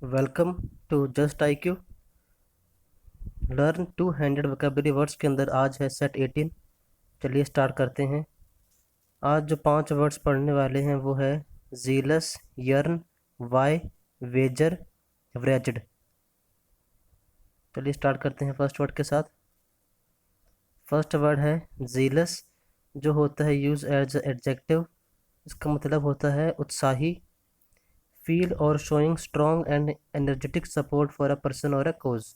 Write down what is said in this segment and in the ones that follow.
Welcome to just I Q learn 200 vocabulary words के अंदर आज है सेट 18। चलिए स्टार्ट करते हैं। आज जो 5 वर्ड्स पढ़ने वाले हैं वो है जीलस, यर्न, वाई, वेजर, व्रेजड। चलिए स्टार्ट करते हैं फर्स्ट वर्ड के साथ। फर्स्ट वर्ड है जीलस, जो होता है यूज एज एडजेक्टिव। इसका मतलब होता है उत्साही। फील और showing strong and energetic support for a person और अ कोज।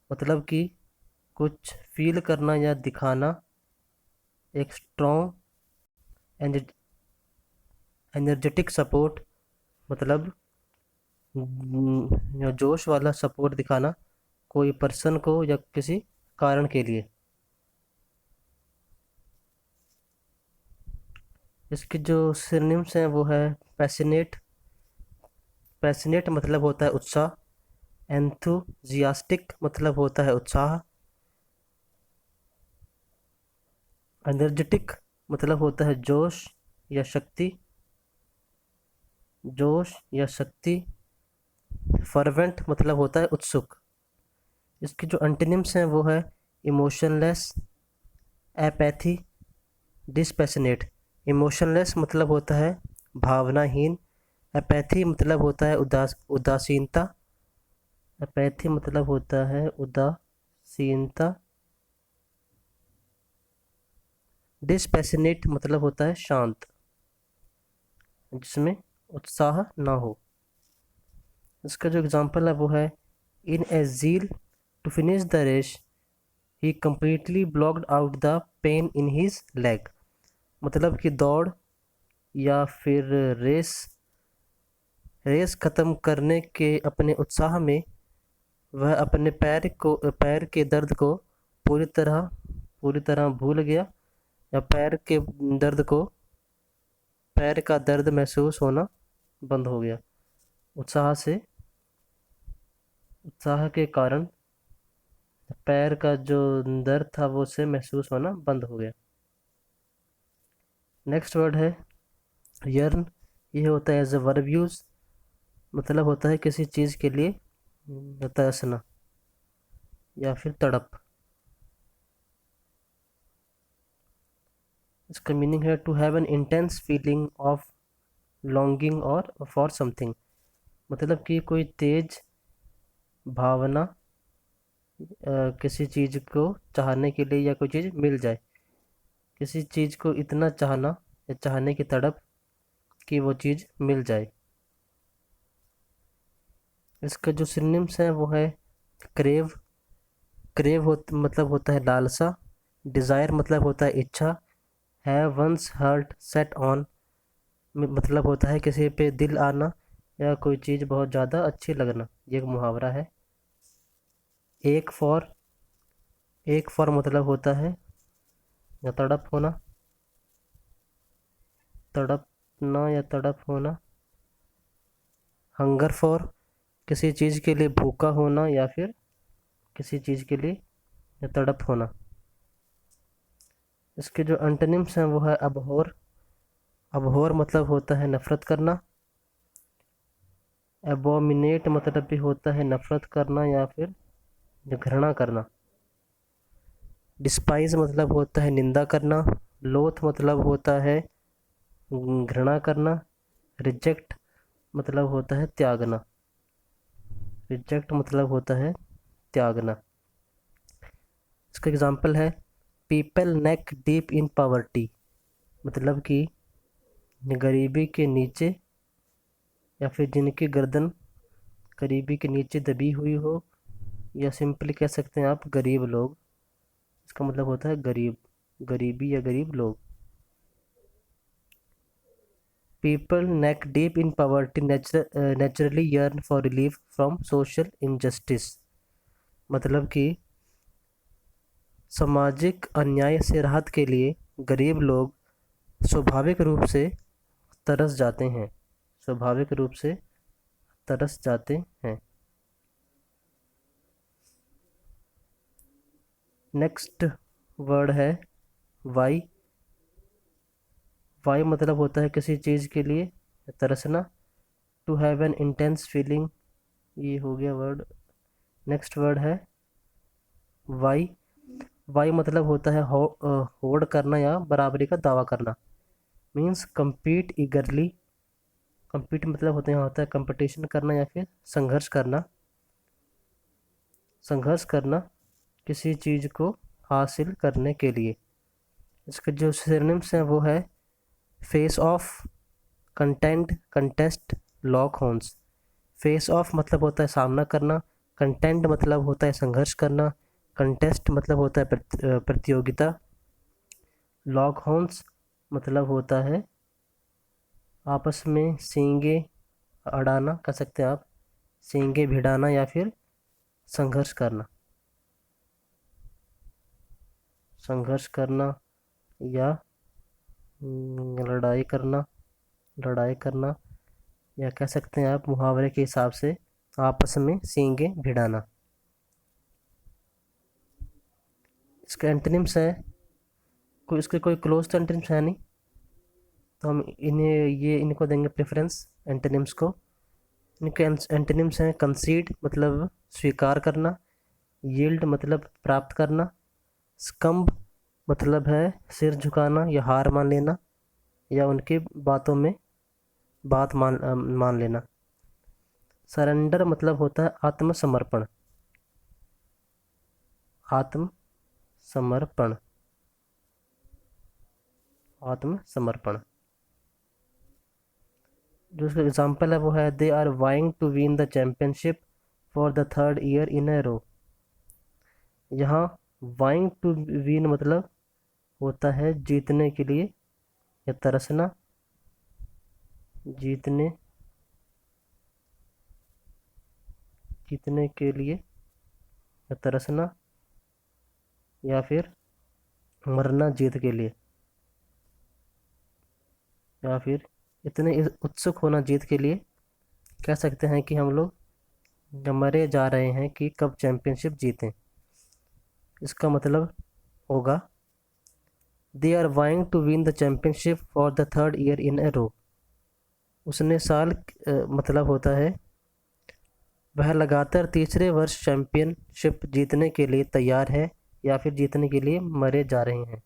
मतलब कि कुछ फील करना या दिखाना, एक स्ट्रॉन्ग एनर्जेटिक सपोर्ट, मतलब या जोश वाला सपोर्ट दिखाना कोई पर्सन को या किसी कारण के लिए। इसके जो सिनोनिम्स हैं वो है पैसिनेट। पैसिनेट मतलब होता है उत्साह। एंथुजियास्टिक मतलब होता है उत्साह। एनर्जेटिक मतलब होता है जोश या शक्ति। जोश या शक्ति। फर्वेंट मतलब होता है उत्सुक। इसके जो एंटोनिम्स हैं वो है इमोशनलेस, एपैथी, डिस्पैशनेट। इमोशनलेस मतलब होता है भावनाहीन। एपैथी मतलब होता है उदासीनता। एपैथी मतलब होता है उदासीनता। डिस्पैशनेट मतलब होता है शांत, जिसमें उत्साह ना हो। इसका जो एग्जांपल है वो है in a zeal to finish the race he completely blocked out the pain in his leg। मतलब कि दौड़ या फिर रेस रेस ख़त्म करने के अपने उत्साह में वह अपने पैर के दर्द को पूरी तरह भूल गया, या पैर का दर्द महसूस होना बंद हो गया। उत्साह के कारण पैर का जो दर्द था वो उसे महसूस होना बंद हो गया। नेक्स्ट वर्ड है यर्न। ये होता है एज अ वर्ब यूज। मतलब होता है किसी चीज़ के लिए तरसना या फिर तड़प। इसका मीनिंग है to have an intense feeling of longing or for something. मतलब कि कोई तेज भावना किसी चीज़ को चाहने के लिए, या कोई चीज़ मिल जाए, किसी चीज़ को इतना चाहना या चाहने की तड़प कि वो चीज़ मिल जाए। इसका जो सिनोनिम्स हैं वो है क्रेव। मतलब होता है लालसा। डिज़ायर मतलब होता है इच्छा। Have one's heart set on मतलब होता है किसी पे दिल आना या कोई चीज़ बहुत ज़्यादा अच्छी लगना। ये एक मुहावरा है। एक फॉर मतलब होता है या तड़प होना, तड़पना या तड़प होना। हंगर फॉर किसी चीज़ के लिए भूखा होना या फिर किसी चीज़ के लिए या तड़प होना। इसके जो एंटोनिम्स हैं वो है अबहॉर। अबहॉर मतलब होता है नफ़रत करना। एबोमिनेट मतलब भी होता है नफ़रत करना या फिर घृणा करना। डिस्पाइज मतलब होता है निंदा करना। लोथ मतलब होता है घृणा करना। रिजेक्ट मतलब होता है त्यागना। रिजेक्ट मतलब होता है त्यागना। इसका एग्जांपल है people neck deep in poverty. मतलब कि गरीबी के नीचे, या फिर जिनकी गर्दन गरीबी के नीचे दबी हुई हो, या सिंपली कह सकते हैं आप गरीब लोग। इसका मतलब होता है गरीब, गरीबी या गरीब लोग। People neck deep in poverty naturally yearn for relief from social injustice. मतलब कि सामाजिक अन्याय से राहत के लिए गरीब लोग स्वाभाविक रूप से तरस जाते हैं। स्वाभाविक रूप से तरस जाते हैं। नेक्स्ट वर्ड है वाई। वाई मतलब होता है किसी चीज़ के लिए तरसना। To have an intense feeling, ये हो गया वर्ड। नेक्स्ट वर्ड है वाई। वाई मतलब होता है होड़ करना या बराबरी का दावा करना। Means compete eagerly। compete मतलब होता है कंपटीशन करना या फिर संघर्ष करना। संघर्ष करना किसी चीज़ को हासिल करने के लिए। इसके जो सिनोनिम्स हैं वो है face of, content, contest, lock horns. Face of मतलब होता है सामना करना, कंटेंट मतलब होता है संघर्ष करना, कंटेस्ट मतलब होता है प्रतियोगिता, लॉक हॉर्न्स मतलब होता है आपस में सींगे अड़ाना, कह सकते हैं आप, सींगे भिड़ाना या फिर संघर्ष करना। संघर्ष करना या लड़ाई करना, लड़ाई करना, या कह सकते हैं आप मुहावरे के हिसाब से आपस में सींगे भिड़ाना। इसके एंटोनिम्स है, कोई इसके कोई क्लोज तो एंटोनिम्स है नहीं, तो हम इनको देंगे प्रेफरेंस एंटोनिम्स को। इनके एंटोनिम्स हैं कंसीड मतलब स्वीकार करना, यील्ड मतलब प्राप्त करना, स्कम्ब मतलब है सिर झुकाना या हार मान लेना या उनकी बातों में बात मान लेना। सरेंडर मतलब होता है आत्मसमर्पण, आत्मसमर्पण, आत्मसमर्पण। जो उसका एग्जाम्पल है वो है they are vying to win the championship for the third year in a row. यहाँ वाइंग टू विन मतलब होता है जीतने के लिए या तरसना, जीतने, जीतने के लिए या तरसना, या फिर मरना जीत के लिए, या फिर इतने उत्सुक होना जीत के लिए। कह सकते हैं कि हम लोग मरे जा रहे हैं कि कब चैम्पियनशिप जीतें। इसका मतलब होगा they are vying to win the championship for the third year in a row. उसने मतलब होता है वह लगातार तीसरे वर्ष चैम्पियनशिप जीतने के लिए तैयार है या फिर जीतने के लिए मरे जा रहे हैं।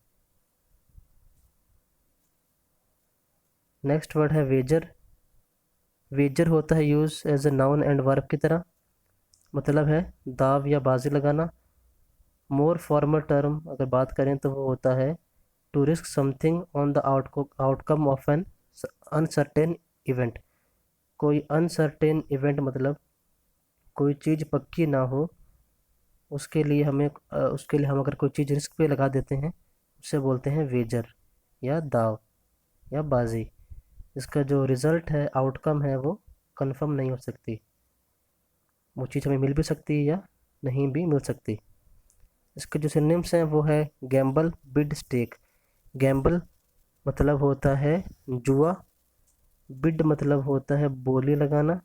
नेक्स्ट वर्ड है वेजर। वेजर होता है use as a noun and verb की तरह, मतलब है दाव या बाजी लगाना। मोर फॉर्मल टर्म अगर बात करें तो वो होता है to risk something on the outcome of an uncertain event. कोई अनसर्टेन इवेंट मतलब कोई चीज़ पक्की ना हो, उसके लिए हम अगर कोई चीज़ रिस्क पे लगा देते हैं उसे बोलते हैं वेजर या दाव या बाजी। इसका जो रिज़ल्ट है, आउटकम है, वो कंफर्म नहीं हो सकती। वो चीज़ हमें मिल भी सकती है या नहीं भी मिल सकती। इसके जो सिनोनिम्स हैं वो है गैम्बल, बिड, स्टेक। गैम्बल मतलब होता है जुआ, बिड मतलब होता है बोली लगाना,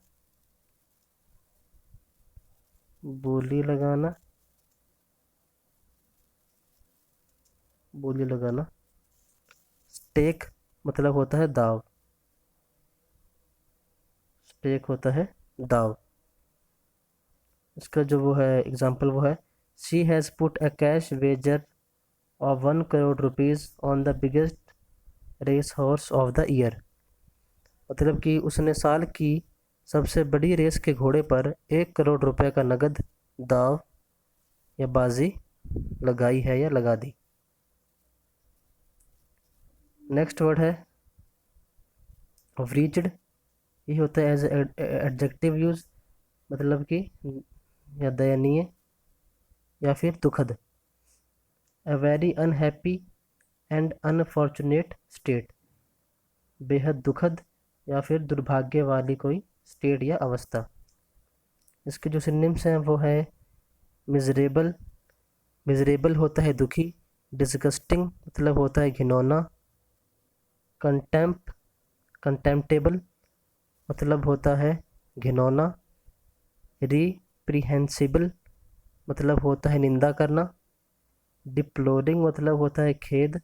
बोली लगाना, बोली लगाना। स्टेक मतलब होता है दाव, स्टेक होता है दाव। इसका जो वो है एग्जाम्पल वो है she has put a cash wager of 1 crore rupees on the biggest race horse of the year. मतलब कि उसने साल की सबसे बड़ी रेस के घोड़े पर 1 करोड़ रुपए का नगद दाव या बाजी लगाई है या लगा दी। नेक्स्ट वर्ड है व्रीज्ड। ये होता है एज एडजेक्टिव यूज, मतलब कि या दयनीय या फिर दुखद। A very unhappy and unfortunate state. बेहद दुखद या फिर दुर्भाग्य वाली कोई स्टेट या अवस्था। इसके जो सिनोनिम्स हैं वो है मिजरेबल। मिजरेबल होता है दुखी। डिस्गस्टिंग मतलब होता है घिनौना। कंटेम्प्टेबल मतलब होता है घिनौना। रिप्रीहेंसिबल मतलब होता है निंदा करना। डिप्लोरिंग मतलब होता है खेद,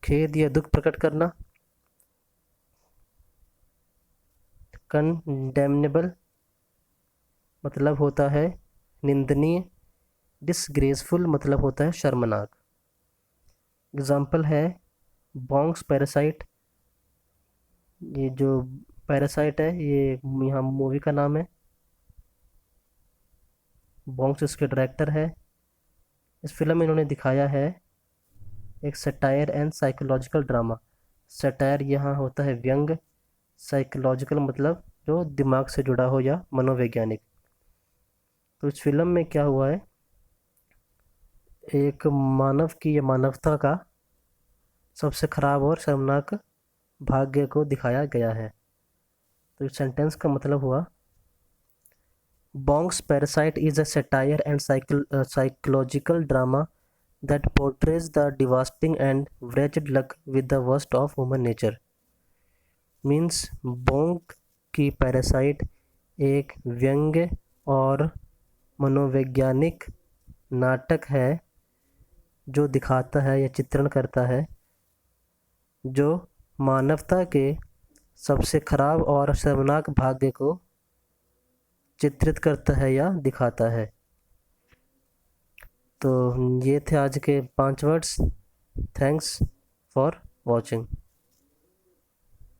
खेद या दुख प्रकट करना। कंडेमनेबल मतलब होता है निंदनीय। डिसग्रेसफुल मतलब होता है शर्मनाक। एग्जाम्पल है बॉन्क्स पैरासाइट। ये जो पैरासाइट है ये यहाँ मूवी का नाम है। बॉन्क्स इसके डायरेक्टर है। इस फिल्म में इन्होंने दिखाया है एक satire and psychological drama. Satire यहाँ होता है व्यंग। साइकोलॉजिकल मतलब जो दिमाग से जुड़ा हो या मनोवैज्ञानिक। तो इस फिल्म में क्या हुआ है, एक मानव की या मानवता का सबसे खराब और शर्मनाक भाग्य को दिखाया गया है। तो इस सेंटेंस का मतलब हुआ Bong's Parasite is a satire and psychological drama that portrays the devastating and wretched luck with the worst of human nature. Means Bong की पैरासाइट एक व्यंग्य और मनोवैज्ञानिक नाटक है जो दिखाता है या चित्रण करता है जो मानवता के सबसे खराब और शर्मनाक भाग्य को चित्रित करता है या दिखाता है। तो ये थे आज के 5 वर्ड्स। Thanks for watching.